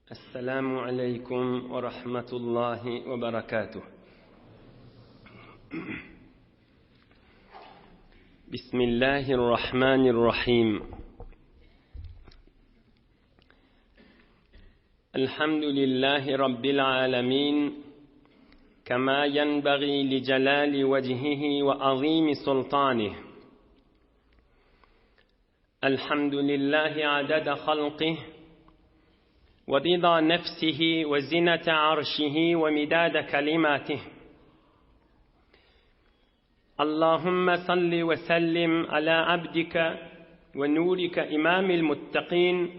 السلام عليكم ورحمة الله وبركاته. بسم الله الرحمن الرحيم. الحمد لله رب العالمين كما ينبغي لجلال وجهه وعظيم سلطانه. الحمد لله عدد خلقه ورضا نفسه وزنة عرشه ومداد كلماته. اللهم صل وسلم على عبدك ونورك إمام المتقين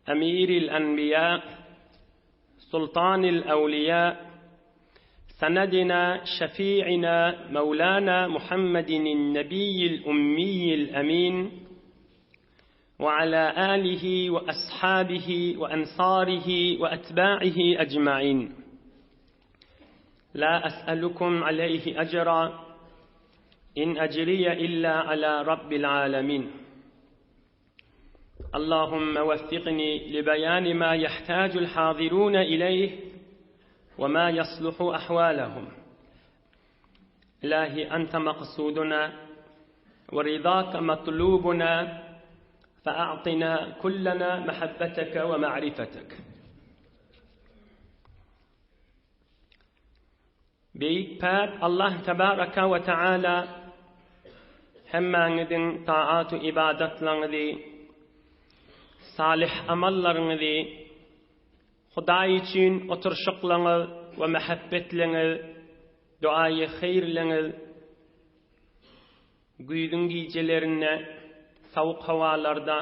أمير الأنبياء سلطان الأولياء سندنا شفيعنا مولانا محمد النبي الأمي الأمين وعلى آله وأصحابه وأنصاره وأتباعه أجمعين. لا أسألكم عليه أجرا إن أجري إلا على رب العالمين. اللهم وفقني لبيان ما يحتاج الحاضرون إليه وما يصلح أحوالهم. إلهي أنت مقصودنا ورضاك مطلوبنا، فأعطنا كلنا محبتك ومعرفتك. Beyik pär Allah tebaraka ve teala hemmäňiziň taat-ı ibadatlaryňyzy, salih amallarıňyzy, Hudaý üçin oturşyklaryňyz we mehabbetliňiz, duaýy haýrliňiz, güýdüň gijelerinde, sawuk hawalarda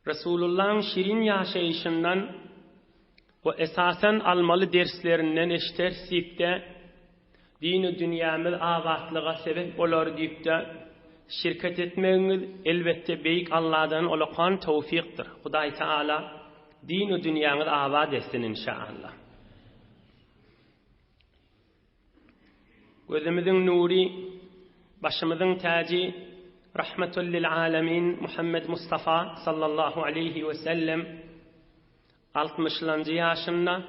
Resulullah'ın şirin yaşayışından ve esasen almalı derslerinden eştersikde dini dünyamız ağatlığa sebep olar deyip de şirket etmeğiniz elbette beyik Allah'dan olakan tevfiktir. Hudaý Taala dini dünyanız ağat etsin inşallah. Gözümüzün nuri, başımızın tacı, rahmetul lil alemin Muhammed Mustafa sallallahu aleyhi ve sellem 60-lanjy ýaşynda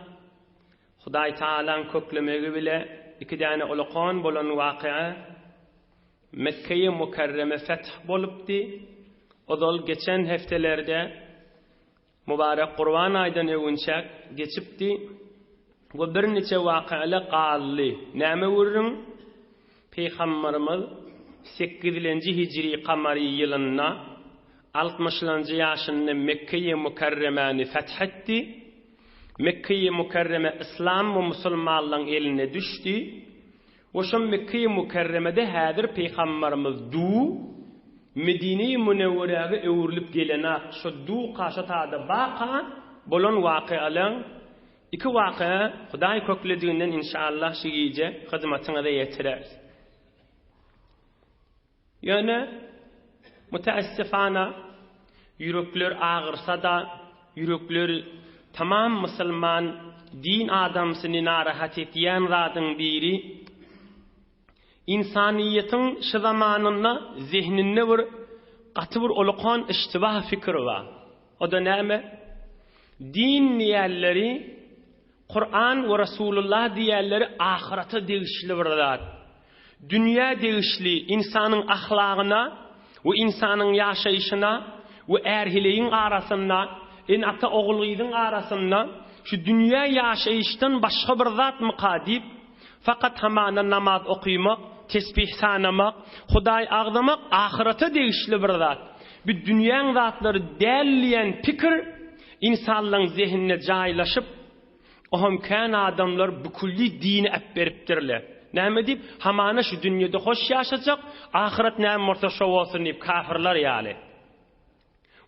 Hudaý Taalaň köklemegi bile iki tane ulaqan bolan waqia Mekke-i Mukarreme feth bolupdy. Odol geçen heftelerde mübarek Qurban aýdan öwünçäk geçipdi we bir neçe waqialar gally. Näme wurrun? Peýgamberimiz 8-nji hijri qamary ýylynda 60-lanjy ýaşynda Mekke-i Mukarremeni fethetdi. Mekke-i Mukarreme İslam we musulmanlaryň eline düşdi. Oşo Mekke-i Mukarremede häzir peýgamberimiz du Medine-i Munawwaraga öwrülip gelene şo du qaşatada baqa bolan waqialar iki waqia Hudaý köklediginden inşallah şiýje hyzmatyňyza ýetirer. Yani müteessifana yürekler ağırsa da yürekler tamam Müslüman din adamsyny narahat etýän zatın biri insaniyetin şu zamanında zihninde bir gaty bir olakan iştibah fikri var. O da näme? Din diýerleri Kur'an ve Resulullah diýerleri ahirete degişli bir zat. Dünya degişli insanın ahlagyna we insanyň ýaşaýyşyna we erhileýiň arasynda, ata ogulgyň arasynda şu dünya ýaşaýyşdan başga bir zat mukadip fakat hamana namaz okuymak, tesbih sanamak, Hudaý agdamak ahirete degişli bir zat. Bu dünýäň zatlary dälleýän pikir insanlaryň zehnine jaýlaşyp oham kan adamlar bukulli dini beripdirler. Näme diýip hamana şu dünýede hoş ýaşajak, ahiret näme bolsa şo bolsun diýip kafirler ýaly.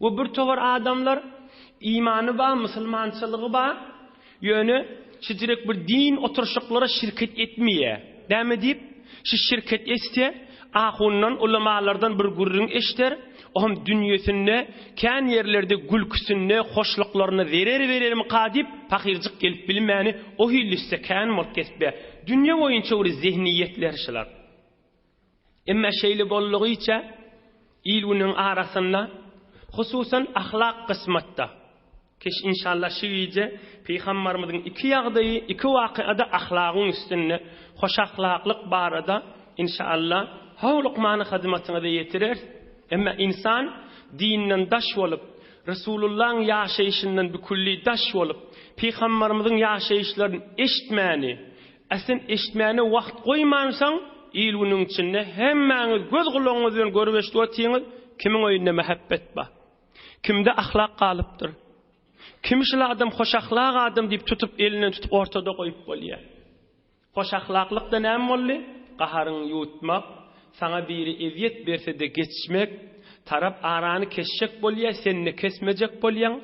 We bir tovar adamlar imany ba, musulmançylygy ba, ýöne şu direk bir din oturşyklara şirket etmeýe. Näme diýip şu şirket etse, ahundan ulamalardan bir gurrun eşder, oham dünýesinde, kan ýerlerde gülküsinde, hoşluklaryny verer mukadip, fakirjik gelip bilmäni, o hillisse kan mol kesbe. Dünya boyunca o zihniyetler şılar. Emma şeyli bolluğu içe ilunun arasında hususan ahlak kısmatta Keş inşallah şiice Peygamberimizin iki ýagdaýy, iki wakyada ahlagyň üstünde, hoş ahlaklyk barada inşallah howlukmany hyzmatyna da ýetirer. Emma insan dinden daş bolup, Resulullah'ın ýaşaýyşyndan bükulli daş bolup, Peygamberimizin ýaşaýyşlaryny eşitmäni, aslyn eşitmäni wagt goýmansaň, ilwiniň içinde hemmäňiz göz gulagyňyz bilen görüp eşitip otyňyz, kimiň öýünde mehabbet bar, kimde ahlak galypdyr. Kimşil adam hoş ahlak adam diýip tutup elinden tutup ortada goýup bolýar. Hoş ahlaklıkda näme boldy? Gaharyň ýutmak, sana biri eziýet berse de geçmek, tarap arany kesjek bolýar, seni kesmejek bolýan,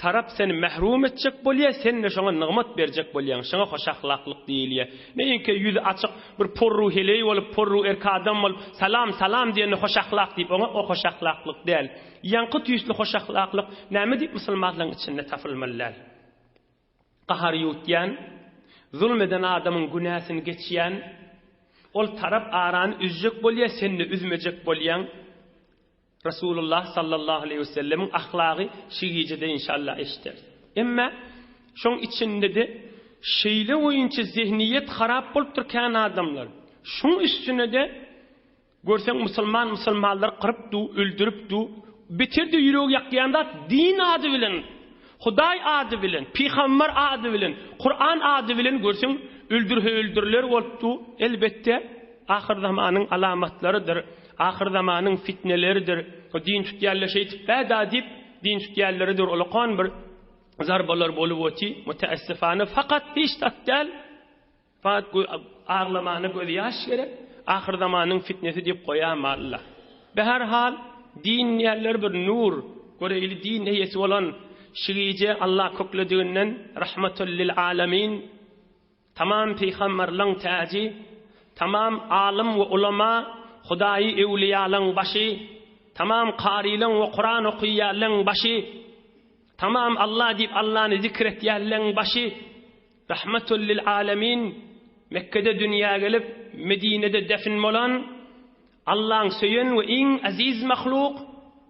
tarap seni mahrum etjek bolýar, seni şoňa nygmat berjek bolýan. Şoňa hoş ahlaklyk diýilýär. Näinki ýüzi açyk bir porru heley bolup, porru erkadam bolup, salam salam diýeni hoş ahlak diýip, oňa o hoş ahlaklyk däl. Ýanky tüýsli hoş ahlaklyk näme diýip musulmanlaryň içinde tapylmalylar? Gahar ýutýan, zulmeden adamın günahsyny geçýän, ol tarap arany üzjek bolýar, seni üzmejek bolýan. Resulullah sallallahu aleyhi ve sellemin ahlaky şiýjede inşallah eşiter. Emma şoň içinde de şeýle oýunçy zihniyet harap bolup turkan adamlar. Şoň üstüne de görseň musulmanlar qyrypdy, öldüripdi, bitirdi ýüregi ýakýanda din ady bilen, Hudaý ady bilen, Peýgamber ady bilen, Kur'an ady bilen görseň öldürler bolupdy. Elbetde ahir zamanyň alamatlarydyr. Ahir zamanyň fitneleridir. O din tutýarlar şeýtip bäda diýip din tutýarlarydyr. Ulaqan bir zarbalar bolup öti, mutaassifana faqat hiç tatdal, faqat ağlamany göz ýaş gerek. Ahir zamanyň fitnesi diýip goýam Allah. Be her hal din ýerler bir nur, göreli din eýesi bolan şiice Allah köklediğinden rahmetul lil alamin, tamam peygamberlerin taji, tamam alim ve ulama, Hudayi evliyaların başı, tamam qarilerin ve Kur'an okuyanların başı, tamam Allah deyip Allah'ını zikretyanların başı, rahmetul lil alamin, Mekke'de dünya gelip Medine'de defin olan Allah'ın söyün ve en aziz mahluk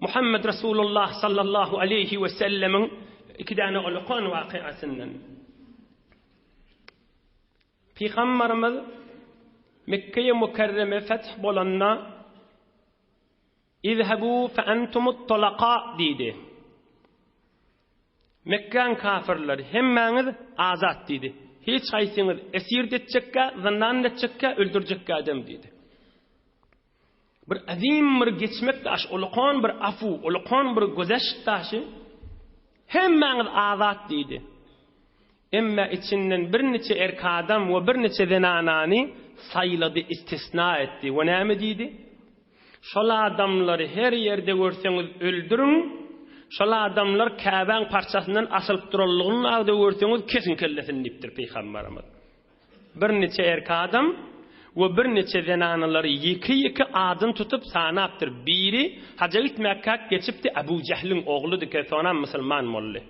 Muhammed Resulullah sallallahu aleyhi ve sellemin iki tane ulukon vakıasından. Peygamberimiz Mekke'ye mukarreme feth bolanna İzhebu fe entumut tolaka dedi. Mekke'nin kafirleri hemmeniz azat dedi. Hiç haysiniz esir detçekka, zindan detçekka, öldürecekka adam dedi. Bir azim bir geçmek taş, ulukon bir afu, ulukon bir gözeş taşı hemmeniz azat dedi. Emma içinden bir neçe erkadam ve bir neçe zinanani sayladı, istisna etti. Ve näme dedi? Şol adamları her yerde görseňiz öldürün. Şol adamlar Ka'baň parçasından asılıp durallygyny agda görseňiz kesin kellesin diýipdir Peygamberimiz. Bir neçe erkadam ve bir neçe zinanalary iki adın tutup sanapdyr. Biri Hacet Mekka geçipdi, Abu Cehl'in oğludy ki soňra musulman boldy.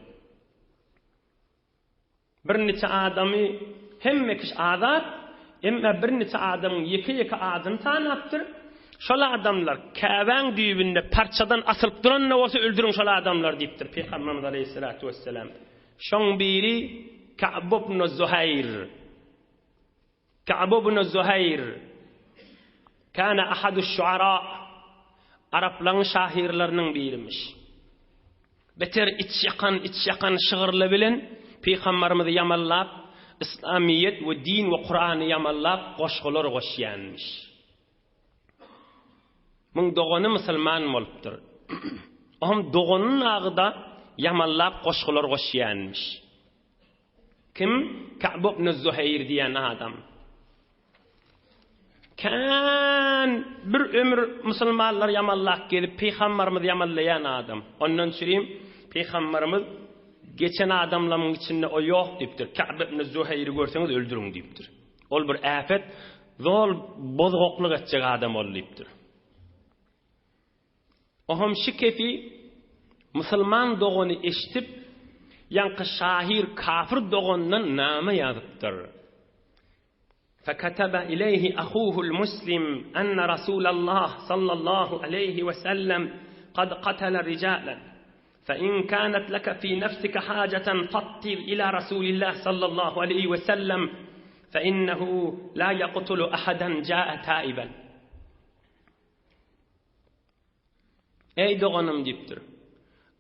Bir neçe adamy hemme kiş azat, emma bir neçe adamyň iki adyn tanapdyr. Şol adamlar Ka'baň düýbünde parçadan asılıp duran ne bolsa öldürün şol adamlar diýipdir Peygamberimiz aleyhissalatu vesselam. Şoň biri Ka'b ibn Zuhayr. Ka'b ibn Zuhayr kana ahaduş şuara, Arapların şahirlerining birimiş. Beter iç yakan şygyrly bilen Peygamberimizi yamallap, İslamiyet ve din ve Kur'an'ı yamallap goşgular goşýanmış. Mung dogany musulman bolupdyr. Ohm doganyň agyda yamallap goşgular goşýanmış. Kim? Ka'b ibn Zuhayr diýen adam. Kan bir ömür musulmanlar yamallap gelip Peygamberimiz yamallayan adam. Ondan süreyim Peygamberimiz geçen adamların içinde o yok diýipdir. Ka'b ibn Zuhayr'ı görseňiz öldürün diýipdir. Ol bir afet, zol bozgoklyk etjek adam ol diýipdir. Oham şikefi musulman dogany eşitip ýanky şahir kafir dogandan näme ýazypdyr. فكتب إليه أخوه المسلم أن رسول الله صلى الله عليه وسلم قد قتل رجالا فإن كانت لك في نفسك حاجة فاطر إلى رسول الله صلى الله عليه وسلم فإنه لا يقتل أحدا جاء تائبا. Ey doğanım diptir.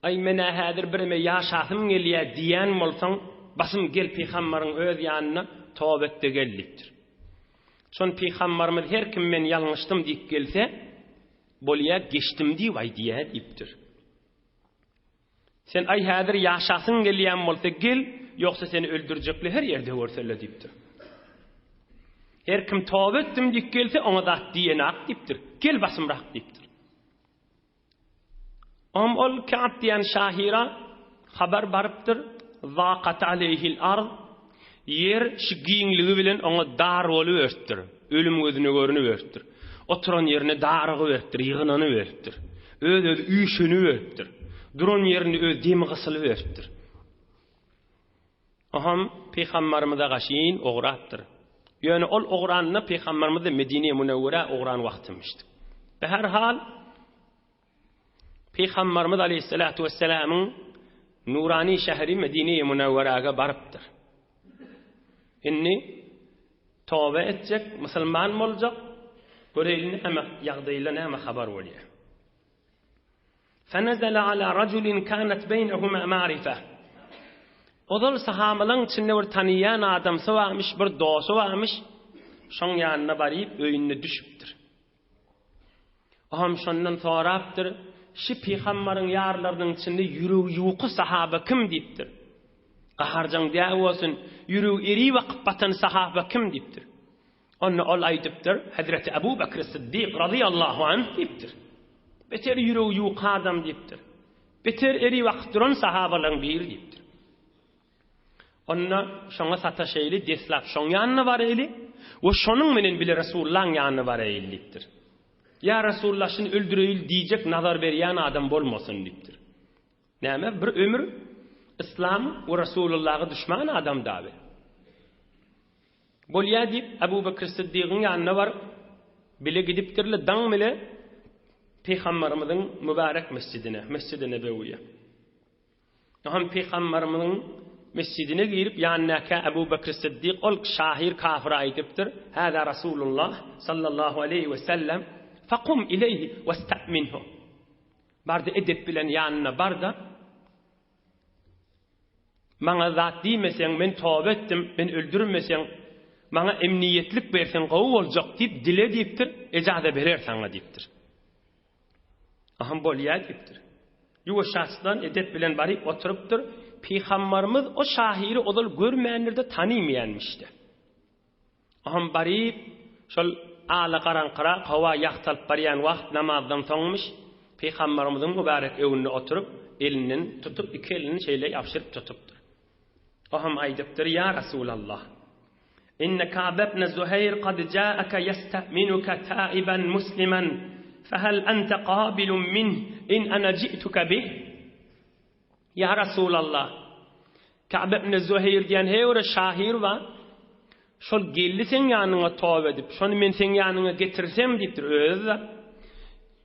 Ay mena hadir birime yaşasım geliye diyen bolsaň basım gel peygamberin öz yanına tawbetde gelliktir. Şon peygamberimiz her kim men ýalňyşdym diýip gelse bolýa geçdim diýip aýdýar diptir. Sen ay hadir yaşasın gelýän bolsa gel, ýoksa seni öldürjekler her ýerde görseler dipdir. Her kim tawbetdim diýip gelse oňa da diýenak dipdir. Gel basymrak dipdir. Ol Ka'b diýen şahira habar barypdyr. Zaqat aleyhil ard. Yer şu giňligi bilen oňa dar bolup örtdir. Ölüm gözüne görünüp örtdir. Oturan yerine darıgy örtdir, ýygynany örtdir. Öz üýşüni örtdir. Duran yerini öz demi gysylyp örtdir. Aham peygamberimize gaşyn ogratdyr. Ýöne ol ogranny peygamberimiz Medine Munawwara ogran wagtymyşdy. Be her hal Peygamberimiz Aleyhissalatu vesselam'ın nurani şehri Medine-i Munawwaraga barypdyr. Inni tawba etjek, musulman boljak, göreýin ama ýagdaýla näme habar bolýar. Fanazala ala rajulin kanat beynehuma ma'rifa. Odol sahabalyň içinde bir taniýan adam sawamış, bir dosty warmış. Şoň ýanyna baryp öýünde düşüpdir. Aham şondan sorapdyr. Şu peygamberin yarlarının içinde yürüğü yuqu sahaba kim diptir? Qaharjan diýä bolsun, yürüğü eri waqt batan sahaba kim diptir? Onu ol aýdypdyr, Hazreti Abu Bakr Siddiq radiyallahu anh diptir. Beter yürüğü yuqu adam diptir. Beter eri waqt duran sahabaların bir diptir. Onna şoňa sata şeýli deslap şoň ýanyna barayly, we şonuň menen bile Rasulullah'ın ýanyna baraylypdyr. Ya Resulullah şunu öldüreyil diyecek nazar berýän adam bolmasın dipdir. Näme bir ömür İslam we Resulullah'a düşman adam daby. Bolýa dip Abu Bakr Siddiq'in ýanyna bar bile gidipdirle daň bile Peygamberimiziň mübarek mescidine, Mescid-i Nebewiýe. Aham Peygamberimiziň mescidine girip ýanyna Abu Bakr Siddiq ol şahir kafir aýdypdyr. Hada Rasulullah sallallahu aleyhi ve sellem فقم إليه واستأمنه. Barda edep bilen ýanyna barda maňa zat diýmeseň men tawba etdim, men öldürmeseň maňa emniýetlik berseň gowy boljak diýip dile diýipdir, ejada berer saňa diýipdir. Aham bolýar diýipdir. Ýuwa şahsdan edep bilen baryp oturypdyr. Peygamberimiz o şahiri odal görmänlerde tanymaýanmışdy. Aham baryp şol ala qaranqara hawa ýaqtalyp barýan wagt namazdan soňmuş Peygamberimiziň mübarek öwünde oturup elinin tutup iki elini şeýle ýapşyryp tutupdyr. Aham aýdypdyr: "Ya Rasulullah, inna Ka'b ibn Zuhayr qad ja'aka yasta'minuka ta'iban musliman, fahal anta qabilun min in ana ji'tuka bih?" Ya Rasulullah, Ka'b ibn Zuhayr diýen hewre şahir wa şol geldi sen ýanyňa tawba edip, şonu men sen ýanyňa getirsem diýipdir özü.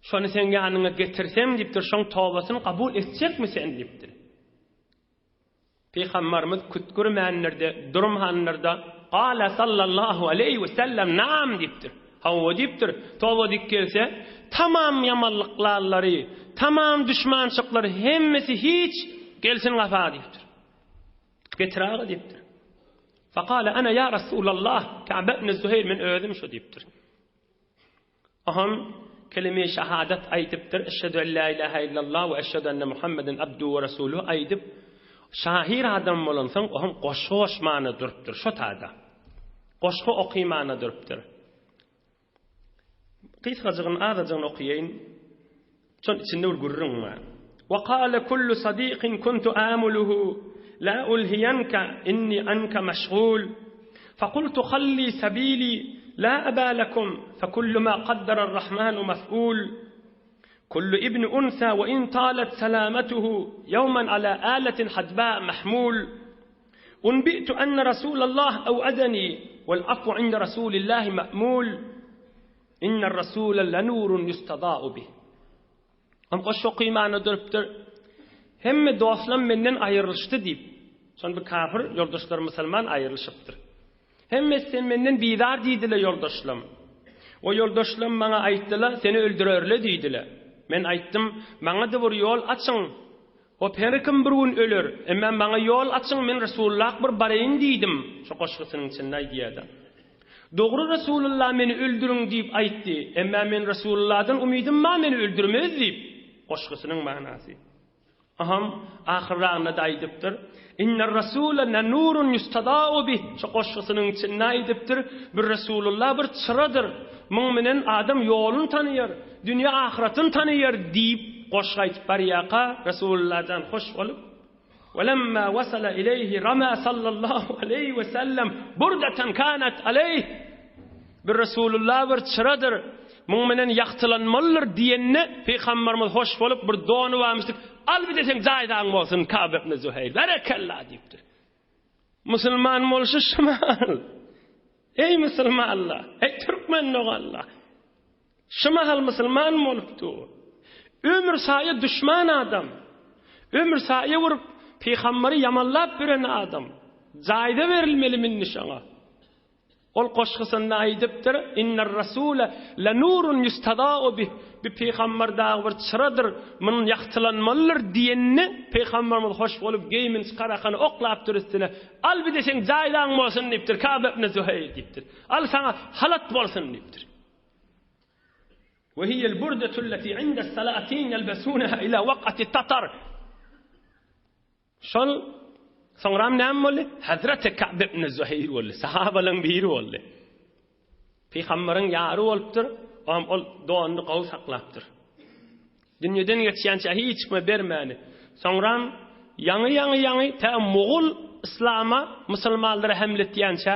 Şonu sen ýanyňa getirsem diýipdir, şoň tawbasyny kabul etjekmi sen diýipdir. Peygamberimiz kütkürmänlerde, durumhanlarda qala sallallahu aleyhi ve sellem naam diýipdir. Hawa diýipdir, tawba edip gelse, tamam ýamanlyklary, tamam düşmançyklary hemmesi hiç gelsin gafa diýipdir. Getiraga diýipdir. فقال أنا يا رسول الله كعب بن الزهير من أذم شو ديبتر. أهم كلمة شهادة أيدبتر أشهد أن لا إله إلا الله وأشهد أن محمدا عبده ورسوله أيدب شاهير هذا مولانسان أهم قشوش معنا دربتر شو هذا قشو أقي معنا دربتر. قيس رجعن هذا جن أقيين شن سنور قررن. وقال كل صديق كنت آمله لا ألهينك إني عنك مشغول فقلت خلي سبيلي لا أبا لكم فكل ما قدر الرحمن مفعول كل ابن أنثى وإن طالت سلامته يوما على آلة حدباء محمول أنبئت أن رسول الله أوعدني والعفو عند رسول الله مأمول إن الرسول لنور يستضاء به. أم قشو قيمة ندربتر Hemme dostlarım menden ayrılıştı deyip. Son bir kafir yoldaşlar Müslüman ayrılışıptır. Hemmesi menden bidar deydiler yoldaşlarım. O yoldaşlarım bana ayttılar, seni öldürörle deydiler. Men ayttım, bana da bir yol açın. O perikim bir gün ölür. Emmen bana yol açın, men Resulullah bir barayın deydim. Şu koşkısının içinde diyedi. Doğru Resulullah meni öldürün deyip aytti. Emmen men Resulullah'dan umidim ma meni öldürmez deyip. Koşkısının manası. Aham ahirrağına da aydıptır. İnner Rasule ne nurun yustada'u bih. Şu koşkısının içinde aydıptır. Bir Resulullah bir çıradır. Müminin adam yolunu tanıyor. Dünya ahiretini tanıyor deyip koşkaytıp bariyaka Resulullah'dan hoş olup. وَلَمَّا وَصَلَ إِلَيْهِ رَمَى صَلَّى اللّٰهُ عَلَيْهِ وَسَلَّمْ بُرْدَةً كَانَتْ عَلَيْهِ. Bir Resulullah bir çıradır. Müminin yaktılanmalıdır diyenine Peygamberimiz hoş olup bir doğunu varmıştık. Al bir desen zaydan olsun Ka'b ibn Zuhayr. Berekallah deyiptir. Müslüman oluşu şımal. Ey Müslümanlar, ey Türkmen Allah. Şımal Müslüman oluptu. Ömür sayı düşman adam. Ömür sayı vurup Peygamberi yamanlap biren adam. Zayda verilmeli min nişana. Ol koşkısında aydıptır. İnner Rasule le nurun yustada'u bih. Bir peygamber dağı bir çıradır. Bunun yaktılanmalıdır diyenini Peygamberimiz hoş olup geymin çıkarakanı oklaptır üstüne. Al bir de sen zaydan olsun deyiptir. Ka'b ibn Zuhayr deyiptir. Al sana halat olsun deyiptir. Ve hiyel burdetulleti inde salatin yelbesunaha ila vakati tatar. Şol Sonram näme boldy? Hazreti Ka'b ibn Zuhayr boldy. Sahabalarning biri boldy. Peygamberin ýary bolupdyr. Ol doğanny gaw saklapdyr. Dünýeden geçýänçe hiç mi bermäni. Sonram ýaňy ta Moğol İslama musulmanlara hamlet diýänçe,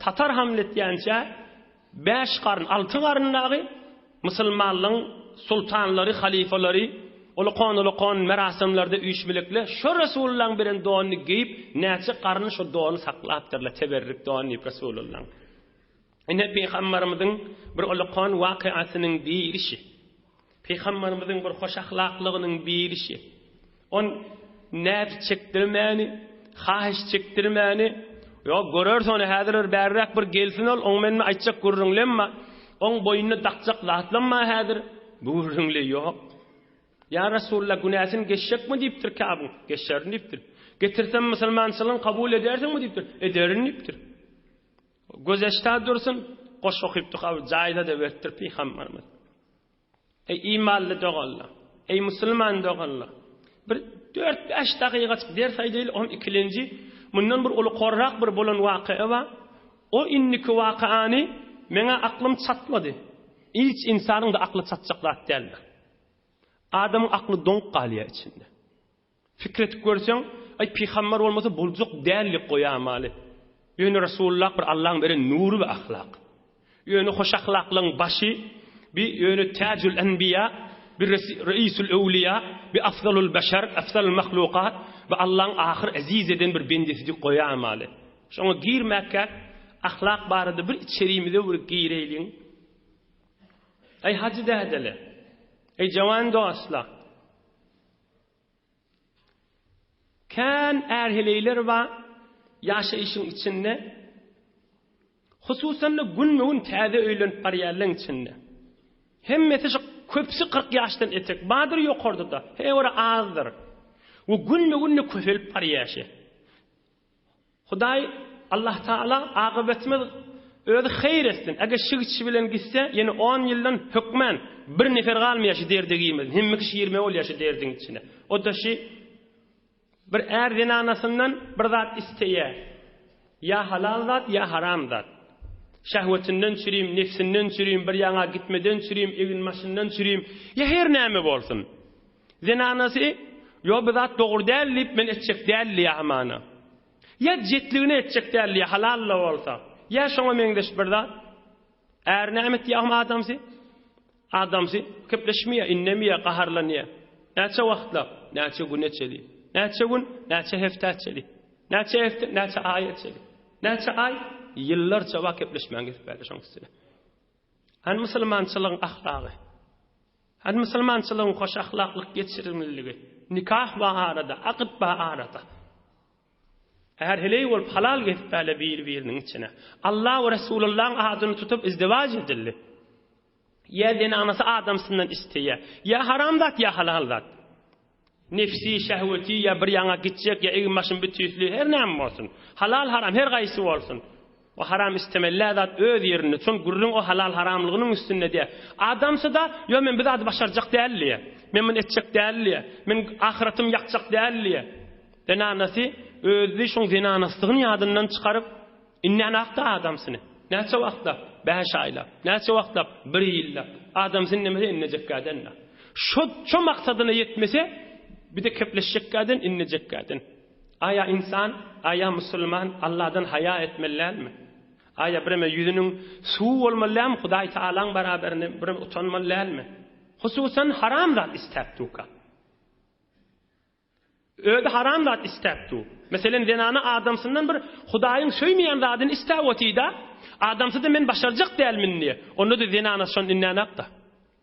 Tatar hamlet diýänçe 5 garyn, 6 garyndagy musulmanlaryň sultanlary, halifalary Uluqan merasimlerde üýşmelikle şu Resulullah'ın bilen doğanını giyip näçe qarny şu doğanı saklapdyrlar teberrük doğanı Resulullah'ın. Ine Peygamberimizin bir uluqan waqiasynyň birişi. Peygamberimizin bir hoş ahlaklygynyň birişi. On näp çekdirmäni, hahiş çekdirmäni, yo görersen häzirler bärrak bir gelsin ol, on men aýtjak görüňlemma, on boyuny daqjak latlanma häzir. Bu görüňle ýok. Ya Resulullah günahsın geçecek mi deyiptir Ka'b? Geçerin deyiptir. Getirsem Müslümançılığını kabul edersin mi deyiptir? Ederin deyiptir. Gözeşte dursun, koş okuyup Ka'b cayda da vertir Peygamberimiz. Ey imanlı doğalla, ey Müslüman doğalla. Bir 4-5 dakikaçık ders aydyl, on ikilinci, bundan bir ulu korrak bir bolan waqi'a var. O inniki waqi'any mena aklım çatmadı. Hiç insanın da aklı çatacaklar derler. Adamın aklı donk qalya içinde. Fikret görsen, ay peygamber olmasa bulcuk değerlik koyamalı. Yönü Resulullah bir Allah'ın beri nuru ve ahlak. Yönü hoş ahlaklığın başı, bir yönü tacül enbiya, bir reisül evliya, bir afdalul beşer, afdalul mahlukat ve Allah'ın ahir aziz eden bir bendesi koyamalı. Şuna girmekle ahlak barıda bir içeriğimde bir gireylin. Ay hacı dehedele. Ey cavan dostlar. Kan erheleyler var yaşayışın içinde. Hususan da gün täze öýlenip barýarlyň içinde. Hemmesi köpsi 40 ýaşdan etek. Badyr ýokardy da. Hewara azdyr. O gün köpelip barýaşy. Hudaý Allah Taala agybetimiz öýde hayır etsin. Eger şigçi bilen gitse, ýene 10 ýyldan hükmen bir nefer galmaýaşy derdegimiz. Hemme kişi 20 bolýaşy derdiň içine. O da bir erden anasından bir zat isteýär. Ya halal zat, ya haram zat. Şahwetinden çürüyüm, nefsinden çürüyüm, bir ýaňa gitmeden çürüyüm, egin maşyndan çürüyüm. Ya her näme bolsun. Zenanasy yo bir zat dogry däl diýip men etjek däl ýamana. Ya jetligine etjek däl halal bolsa. Ya şoňa meňdeş bir zat er nämet ýagma adamsy köpleşmeýär, innemiýär, gaharlanýar. Näçe wagtla, näçe gün etjeli. Näçe gün, näçe hefte etjeli. Näçe hefte, näçe ay etjeli. Näçe ay, ýyllarça wagt köpleşmäň geçipdi şoňsy. Han musulmançylygyň ahlaky. Han musulmançylygyň hoş ahlaklyk geçirilmeligi. nikah baharada, akit baharada. Eğer hele ol halal getipele bir-birinin içine. Allah ve Resulullah'ın adını tutup izdivac edildi. Ya dene anası adamsından isteye. Ya haram zat ya halal zat. Nefsi, şehveti ya bir yana gidecek ya evin başın bütüslüğü her neyim olsun. Halal haram her gaysi olsun. O haram istemeller zat öz yerini. Son gurrun o halal haramlığının üstünde diye. Adamsı da yo men bir adı başaracak değerliye. Men edecek değerliye. Men ahiretim yakacak değerliye. Dene anası özü şun zinanastığın yadından çıkarıp innen akta adamsını. Näçe wagtda? 5 ayla. Näçe wagtda? 1 ýylda. Adamsın nemede innejek gadenna. Şu maksadyna yetmese bir de kepleşecek gaden innejek gaden. Aya insan, aya musulman Allah'dan haya etmellermi? Aya bireme yüzünün suw bolmalyam Hudaý Taala'nın beraberine bireme utanmallarmi? Hususan haram zat isteptuka. Öde haram zat isteptu. Mesela zenana adamsından bir Hudaýyň söýmeýän zadyny istewetida, adamsy da men başarjak dälmin diye. Onu da zenana şon innanakda.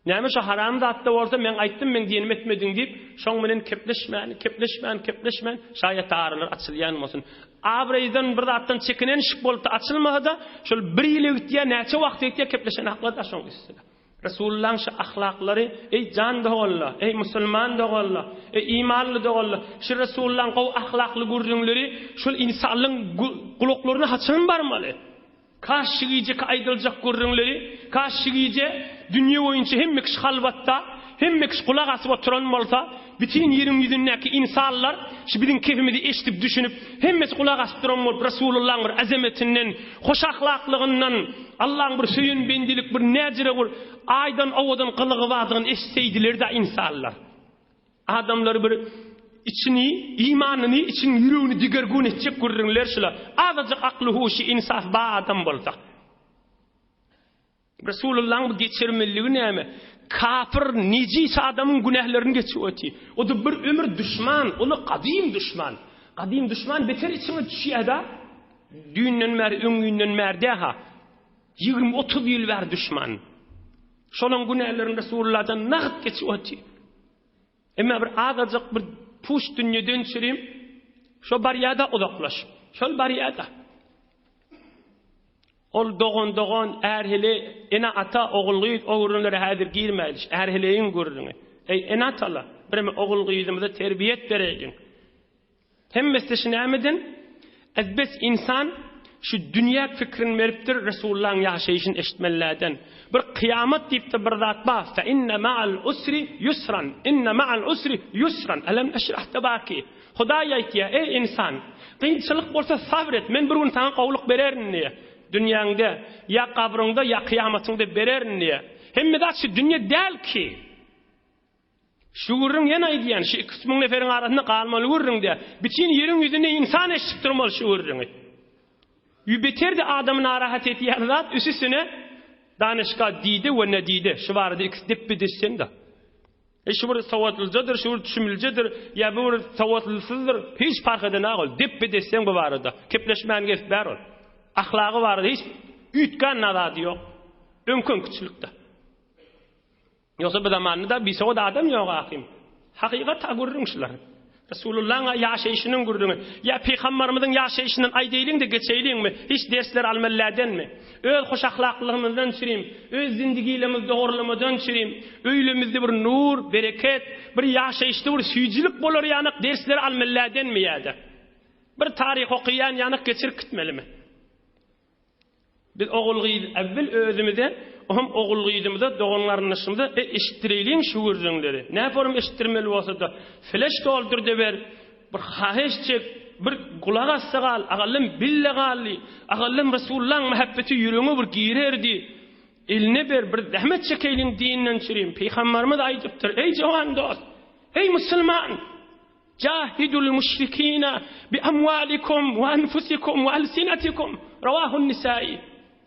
Näme şu haram zatda bolsa men aýtdym men diýenim etmedin diýip, şoň menen kepleşmän, şaýat aralary açylýan bolsun. Abraydan bir zatdan çekinen şyk bolupdy, açylmada, şol 1 ýyl ötdiýä näçe wagt ötdiýä kepleşen haklar şoň üstüne. Resulullah'ın şu ahlakları, ey can doğalla, ey musulman doğalla, ey imanlı doğalla, şu Resulullah'ın o ahlaklı gördüğünleri, şu insanlığın kulaklarını haçın barmalı. Karşıgıcı kaydılacak gördüğünleri, karşıgıcı dünya boyunca hem mekş halvatta, hem mekş kulak asıp oturan bolsa, bütün yerin yüzündeki insanlar, şu bizim keyfimizi eşitip düşünüp, hem mekş kulak asıp duran bolup, Resulullah'ın bir azametinden, hoş ahlaklığından, Allah'ın bir söyün bendilik, bir necire bir aydan ovadan kılığı vadığın eşseydiler de insanlar. Adamları bir içini, imanını, için yüreğini digergun edecek görürler şula. Azıcık aklı huşi insaf ba adam bolsa. Resulullah'ın bu geçirmeliği neyme? Kafir, necis adamın günahlarını geçiyor. O da bir ömür düşman, onu kadim düşman. Kadim düşman beter içine düşüyor da, düğünden mer, öngünden mer de ha. 20-30 yıl ver düşman. Şolun günahlarını Resulullah'dan nağıt geçiyor. Ama bir azıcık bir puş dünyadan çürüyüm, şu bariyada odaklaş. Şol bariyada. Ol doğun erhili ena ata oğulgıyız oğurunları hadir girmeliş. Erhiliyin görürünü. Ey ena atala birime oğulgıyızımıza terbiyet vereydin. Hem mesleşin emedin ezbes insan şu dünya fikrini veriptir Resulullah'ın yaşayışını eşitmellerden. Bir kıyamet deyip de bir zat var. Fe inne ma'al usri yusran. İnne ma'al usri yusran. Elem neşrah tabaki. Hudaý aýtýar, ey insan, kynçylyk bolsa sabret, men bir gün sana gowluk bererin diye. Dünýäňde, ya kabryňda, ya kıyametyňda bererin diye. Hemme de şu dünýä däl ki. Şu gurrun ýene aýdýan, şu 2000 neferiň arasynda galmaly gurrun diye. Bütün ýeriň ýüzünde insan eşip durmaly şu gurruny. Yübeter de adamı narahat etýär zat üstüne danışka diýdi we ne diýdi. Şu barada ikisi dep bedesen de. Şu bir sawatlyjadyr, şu bir düşünmelijadyr, ya bu bir sawatlysızdyr. Hiç fark edenagol. Dep bedesen bu barada. Kepleşmän gelip ber ol. Ahlaky barada hiç ütgän nazady ýok. Öňkün küçülükde. Ýoksa bu zamanda bir sowat adam ýok akim. Hakykat agurrunşlar. Resulullah'ın yaşayışının gurduğunu, ya Peygamberimizin yaşayışının aydeylin de geçeylin mi? Hiç dersler almellerden mi? Öz hoş ahlaklılığımızdan çüreyim, öz zindigiylimiz doğrulamadan çüreyim, öýlemizde bir nur, bereket, bir yaşayışda bir süýjilik bolar yanık dersler almellerden mi ýa-da? Bir tarih okuyan yanık geçir gitmeli mi? Biz oğulgyz evvel özümüze, ohum oğulgyzymyza doganlarynyşymda eşitdireýin şu görüňleri. Näform eşitdirmeli bolsa da flash doldur deber, bir haýyş çek, bir kulak assagal, agallym bille gally, agallym Resulullah'ın muhabbeti ýüreğime bir girerdi. Eline bir zahmet çekeýin dininden çüreyim. Peygamberimiz aýdypdyr, ey jowan dost, ey musulman, cahidul müşrikina bi amwalikum wa anfusikum wa alsinatikum. Rawahun Nisa'i.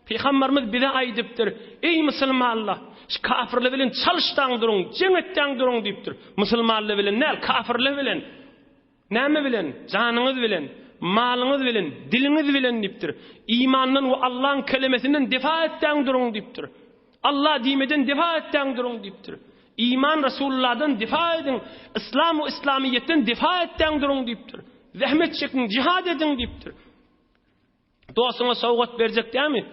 Peygamberimiz bize aýdypdyr, ey musulmanlar, şu kafirler bilen çalyşdan duruň, jeňetden duruň diýipdir. Musulmanlar bilen näl, kafirler bilen, näme bilen, janyňyz bilen, malyňyz bilen, diliňiz bilen diýipdir. İmandan we Allah'ın kelimesinden defa etden duruň diýipdir. Allah diýmeden defa etden duruň diýipdir. İman Resulullah'dan difa edin. İslam ve İslamiyetten difa etten durun deyiptir. Zahmet çekin, cihad edin deyiptir. Dostuna soğuk verecek değil mi?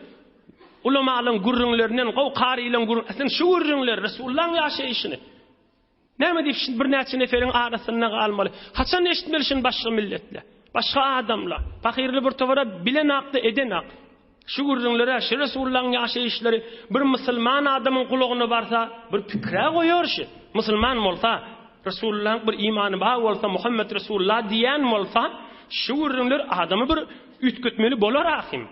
Ulemalın gurrunlarından, qariyle gurrun. Aslında şu gurrunlar Resulullah'ın yaşayışını. Näme deyip şimdi bir neçe neferin arasında kalmalı. Haçan eşitmelisin başka milletle. Başka adamla. Fakirli bir tavara bilen aklı eden ak. Şu gurrunlara, şu Resulullah'ın yaşayışları bir Müslüman adamın kulağına varsa bir fikre koyuyor şu. Müslüman olsa, Resulullah'ın bir imanı bağ olsa, Muhammed Resulullah diyen olsa, şu gurrunlar adamı bir ütkütmeli bolar ahim.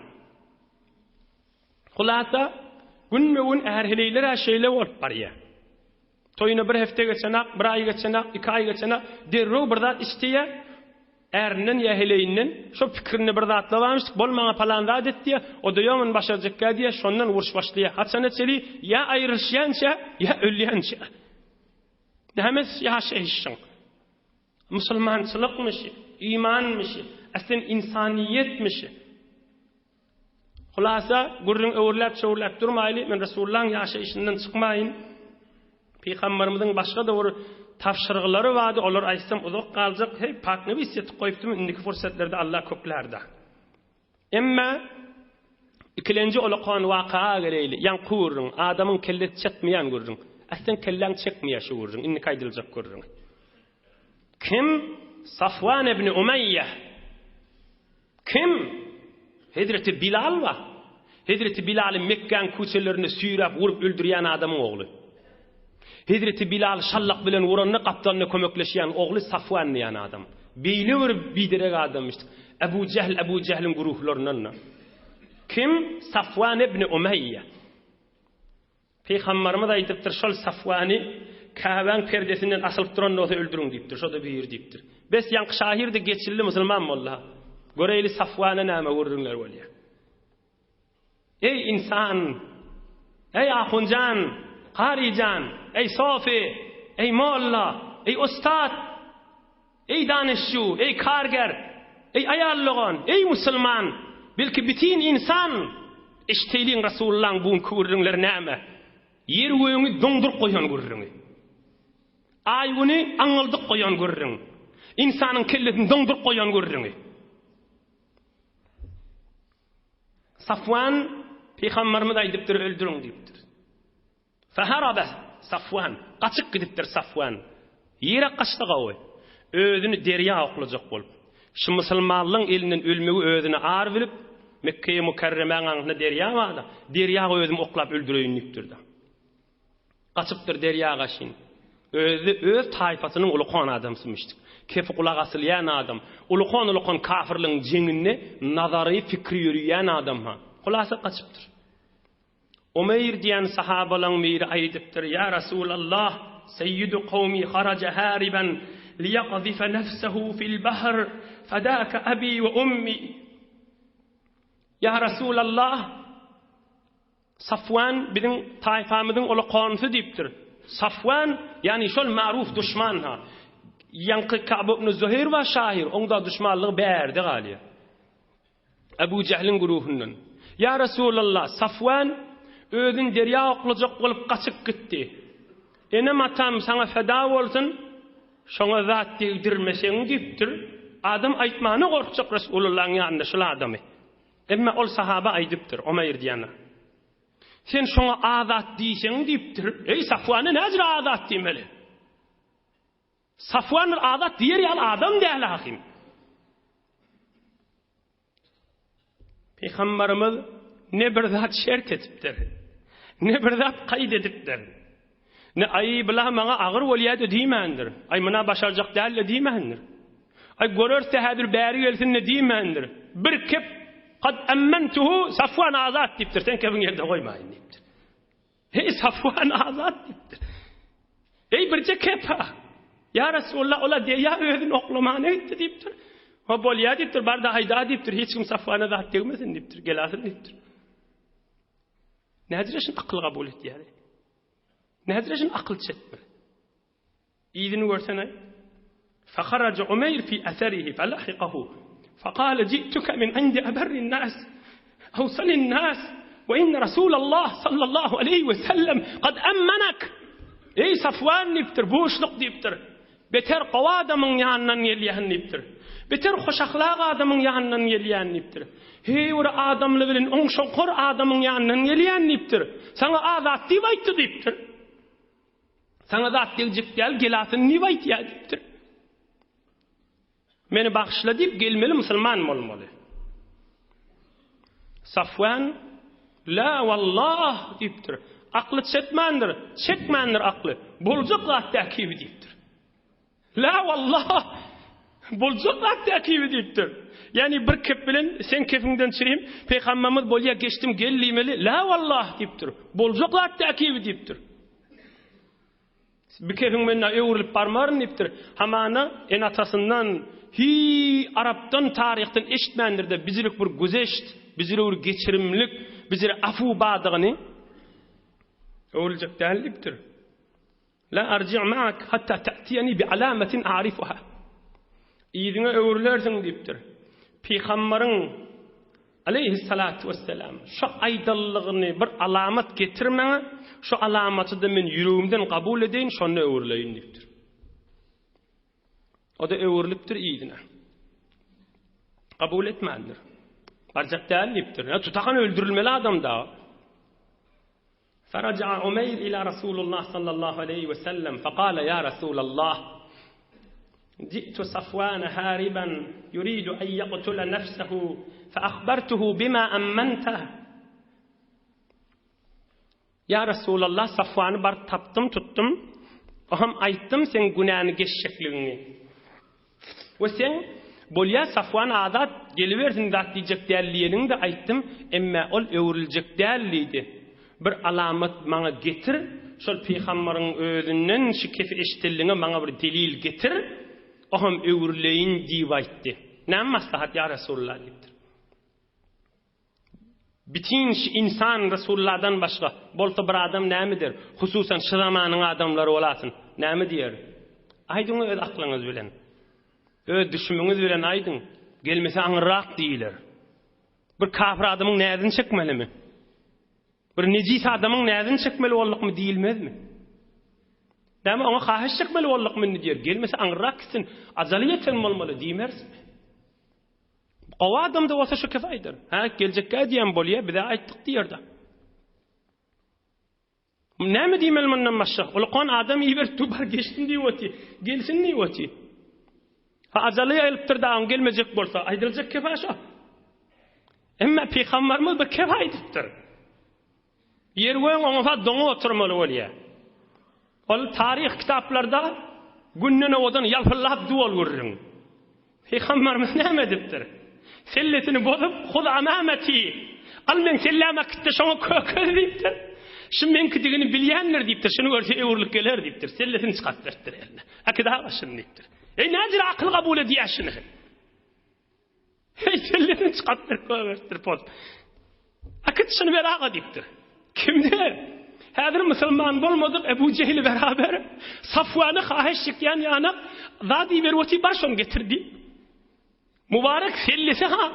Kulata gün erheleyler şeyle olup barıya. Toyuna bir hafta geçenak, bir ay geçenak, 2 ay geçenak, derro bir zat isteye, erinin yaheleyinin, şu fikrini bir zatla varmıştık, bolmana falan da etti, o da yomun başaracak diye, şondan vuruş başlıyor. Hatsana çeli, ya ayrışyança, ya ölüyança. Demez ya şeyşin. Müslümançılıkmış, imanmış, aslında insaniyetmiş. Hulasa gurrun öwürläp durmayly, men Resulullah'ın yaşayışından çıkmayın. Peygamberimizin başka da bir tavşırıqları vardı, olar aýsam uzak galjak, hey pak nebi setip goýupdym, indiki fursatlerde Allah köplerdi. Emma ikilenci olaqan waqaa geleyli, yan gurrun, adamın kellet çetmeýän gurrun. Aslında kelläň çekmeýär şu gurrun, inni kaýdyljak gurrun. Kim? Safwan ibn Umayya. Kim? Hazreti Bilal var. Hazreti Bilal'in Mekke'nin köçelerini süýräp vurup öldürýän adamın oğlu. Hazreti Bilal şallak bilen vuranny kaptanına kömekleşýän oğlu Safwan diýen adam. Beýle bir biderek adamyşdy. Ebu Cehl'in guruhlaryndan. Kim? Safwan ibn Umayya. Peygamberimiz aýdypdyr, şol Safwany Ka'baň perdesinden asylyp duran bolsa öldürüň diýipdir. Şo da bir diýipdir. Bes ýanky şahirde geçildi musulman bolla. Göreyli Safwana näme wurrunlar bolýar. Ey insan, ey ahuncan, qarican, ey sofi, ey molla, ey ustad, ey danışçu, ey karger, ey ayallıgan, ey musulman, belki bütün insan eşteýliň Resulullah'ın bu wurrunlar näme? Yer göýüňi doňdurup goýan gurrun. Ay güni aňyldyk goýan gurrun. İnsanyň kelletini doňdurup goýan gurrun. Safwan Peygamberimiz aýdypdyr, öldürüň diýipdir. Faharaba Safwan, gaçyk gidipdir Safwan. Ýere gaçdy gawy. Özüni derýa oklajak bolup. Şu musulmanlyň elinden ölmegi özüne ar bilip, Mekke-i Mukarremeň aňyna derýa barda. Derýaga özüm oklap öldüreýin diýipdir. Gaçypdyr derýaga şin. Öz taýpasynyň ulukhan adamsymyşdy. Kefi kulak asylýan adam. Ulukhan kafirliň jeňine nazary fikri ýürüýän adam ha. Hulasa gaçypdyr. Umeyr diýen sahabalaň biri aýdypdyr, ya Resulallah, seyyidu qawmi kharaja hariban liyaqdhifa nafsahu fil bahr fadaka abi wa ummi. Ya Resulallah, Safwan bizim taýfamyzyň ulukhanyny diýipdir. Safwan yani şol maruf düşman ha. Yankı Ka'b ibn Zuhayr ve şahir onda düşmanlygy berdi galyar. Ebu Cehl'in guruhundan. Ya Resulallah, Safwan özün derya oklajak bolup gaçyp gitdi. Enem atam sana feda bolsun, şoňa zat diýdirmeseň diýipdir. Adam aýtmany gorkjak Resulullah'ın ýanynda şol adamy. Emma ol sahaba aýdypdyr, Umeyr diýene. Sen şoňa azat diýseň diýipdir. Ey Safwany näzir azat diýmeli? Safwan azat diýer ýa adam däl hakim. Peygamberimiz ne bir zat şert etipdir. Ne bir zat qayd edipdir. Ne ay bilen maňa agyr bolýar diýmendir. Ay muna başarjak däl diýmendir. Ay görürse häzir bäri gelsin ne diýmendir. Bir kep qad ammantuhu Safwan azat diýipdir. Sen kepin ýerde goýmaýyn diýipdir. Hey Safwan azat diýipdir. Ey birje kep ha. Ya Resulullah ola diýär özüni oklamany etdi diýipdir. Ha bolýar diýipdir, barda haýda diýipdir, hiç kim Safwana zat diýmesin diýipdir, gelasyn diýipdir. Näzirşin akıl kabul etdi ýa-da. Näzirşin akıl çetme. İýdini görsene. Fakharaja Umeyr fi atharihi falahiqahu. Faqala ji'tuka min 'indi abarrin nas. Awsalin nas. Wa inna Rasulullah sallallahu alayhi wa sallam qad ammanak. Ey Safwan deyiptir, boşluk deyiptir. Beter qawa adamın yanından gelýän deyiptir. Beter hoşahlaq adamın yanından gelýän deyiptir. Hey bir adamly bilen oňşoňkor adamın yanından gelýän deyiptir. Sana azat diýip aýtdy deyiptir. Sana zat diýjek däl gelasyn niýe aýtýar deyiptir. Meni bagşla deyip gelmeli musulman bolmaly. Safwan la wallah deyiptir. Aklı çekmendir aklı. Bolcak zat täkibi deyiptir. La wallah bolcak zat täkibi deyiptir. Yani bir kep bilen sen kefinden çireyim, Peygamberimiz bolya geçtim gellimeli. La wallah deyiptir. Bolcak zat täkibi deyiptir. Bir kefin menne öwrülip barmaryn deyiptir. Hamana en atasından Arapdan tarihten eşitmendir de bizilik bir güzeşt, bizilik bir geçirimlik, bizilik afu badygyny öwrüljek dälipdir. La arji' ma'ak hatta ta'tiyani bi alamatin a'rifuha. Ýüzüňe öwrülersiň diýipdir. Peýgamberiň aleyhissalatu vesselam şu aýdallygyny bir alamat getirmeňe, şu alamaty da men ýüregimden kabul edeýin, şonu öwrüleýin diýipdir. O da öwrülipdir ýyzyna. Kabul etmändir. Barjak dälipdir. Tutagan öldürilmeli adam da. فرجع عمير إلى رسول الله صلى الله عليه وسلم فقال يا رسول الله جئت صفوان هاربا يريد أن يقتل نفسه فأخبرته بما أمنته. Ya Resulallah, Safwan'ı bar taptım tuttum. Aham ayttım sen günahını geçecekliğini. Ve sen bolya Safwan adat geliversin zat diyecek dälliyenin de ayttım. Emme ol öwrüljek dälliydi. Bir alamat maňa getir, şol peýgamberiň özünden şu kefi eşitildiğine maňa bir delil getir, aham öwrüleýin diýip aýtdy. Näme maslahat ya Resulullah diýipdir. Bitin insan Resulullah'dan başga bolsa bir adam nämedir? Hususan şu zamanyň adamlary bolasyn. Näme diýer? Aýdyň öz aklyňyz bilen. Öz düşmüňiz bilen aýdyň. Gelmese aňyrak diýiler. Bir kafir adamyň näzini çekmelimi? Bir necis adamın näzini çekmeli bollukmy diýilmezmi? Näme ona haýyş çekmeli bollukmy diýer? Gelmese aňraksin, azaliýeten bolmaly diýmersmi? Qawa adamda bolsa şu kefaýdyr. Ha, geljekkä diýen bolýa, bize aýtdyk diýerdi. Näme diýmeli mundan başga? Ulqan adam iýber tubar geçdim diýýoti, gelsin diýýoti. Ha, azaliýa elipdir da gelmejek bolsa, aýdyljak kefaşa. Emma peýgamberimiz bir kefaýdypdir. Yerwen oňa doňa oturmaly bolýar. Ol tarih kitaplarda günnene odan ýalpylap dual görüň. Peýgamberimiz näme dipdir? Selletini bozup, "Huz amamati." Al men sellama kitde şoňa kököz diýipdir. Şu menki digini bilýänler diýipdir. Şunu görse öwrülük geler diýipdir. Selletini çykatdyrdyr eline. Akida başyn diýipdir. Nädir akıl kabul edýär şunu? Selletini çykatdyr köwürdir poz. Akit şunu beraga diýipdir. Kimde? Häzir musulman bolmadyk Ebu Cehil beraber Safwan'ı haýyş çekýän ýana zat berweti başon getirdi. Mübarek sellesi ha.